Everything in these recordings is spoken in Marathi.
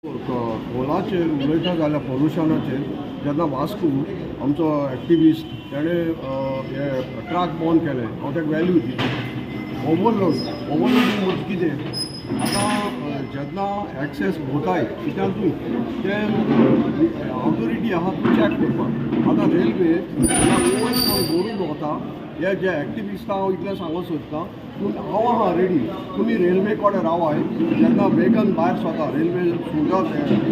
कोलाचेर उलयता जाल्यार पोल्युशनाचेर जेन्ना वास्को आमचो एक्टिविस्ट ताणें हे ट्रक बंद केलें हांव ताका वॅल्यू दिली ओवरलोडींग म्हणजे कितें आतां जेन्ना एक्सेस भोंवताय कित्याकूय ते ऑथोरिटी आहा ती चॅक करपाक आतां रेल्वे दवरून वता हे जे एक्टिविस्टां हांव इतलें सांगूंक सोदतां हांव आहा रेडी तुमी रेल्वे कडेन रावाय जेन्ना वेगन भायर सरता रेल्वे सुंदर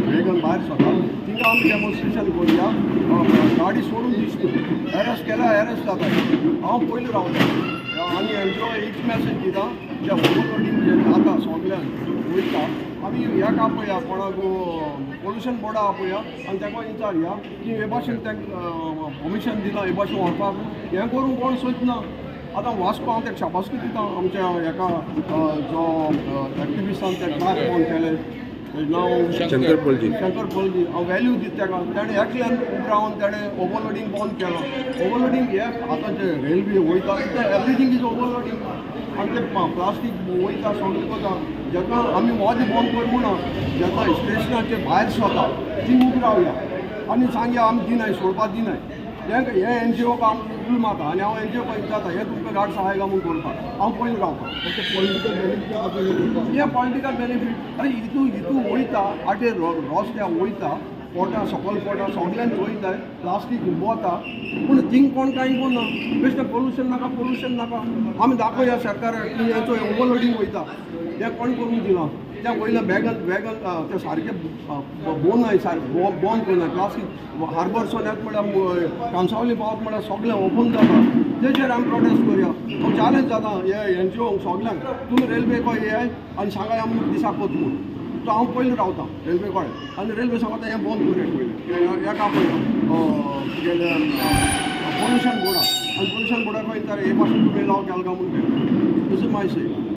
वेगन भायर सरता थिंगा आमी डेमॉन्स्ट्रेशन करुया गाडी सोडून दिसता एरेस्ट केल्यार एरेस्ट जाता हांव पयलीं रावता आनी NGO एक मॅसेज दिता जे ओवरलोडींग जे जाता सगळ्यांक वयता आमी ह्याक आपया कोणाक पोल्युशन बोर्डा आपया आनी ताका विचारया की हे भाशेन तांकां परमिशन दिलां हे भाशेन व्हरपाक हें करूंक कोण सोदना आतां वास्को हांव ताका शाबासकी दिता आमच्या हेका जो एक्टिविस्टान ते ट्रक बंद केले नांव शंकर पलजी हांव वॅल्यू दिता ताका ताणें एकल्यान उब रावन ताणें ओवरलोडींग बंद केलो ओवरलोडींग हे आतां जे रेल्वे वयता एवरीथींग इज ओवरलोडींग आनी ते प्लास्टीक वयता सगळें करता जेन्ना आमी मोदें बंद करूं ना जेन्ना स्टेशनाचे भायर सरता ती उब रावया आनी सांगया आमी दिनाय सोडपाक दिनाय हे NGO काम उल माता आनी हांव NGO पळयत जाता हे तुमकां गाड सहाय म्हणून करपाक हांव पयलीं रावता पॉलिटिकल बेनिफीट हे पॉलिटिकल बेनिफीट आनी हितू वयता आटे रस्त्या वयता पोटा सकयल पोटा सगळ्यांक वयताय प्लास्टीक हुबोता पूण थिंग कोण कांय करना बेश्टें पोल्युशन नाका आमी दाखोवया सरकाराक की हेचो ओवरलोडींग वयता तें कोण करून दिलां त्या वयल्या वेगन ते सारकें बोनाय सारकें बंद करना प्लास्टीक हार्बरसून येता म्हळ्यार कांसावली पावत म्हळ्यार सगळें ओपन जाता तेजेर आमी प्रोटेस्ट करुया हांव चॅलेंज जाता हे NGO सगळ्यांक तुमी रेल्वे गोंय येयाय आनी सांगाय आमी दिसाक वच म्हणून तो हांव पयलीं रावता रेल्वे कडेन आनी रेल्वे सांगता हें बंद करूया पयलीं हेका पळय पोल्युशन बोर्डा आनी पोल्युशन बोर्डाक वयता हे भाशेन तुमी लाव केला काय म्हणून दिस इज माय से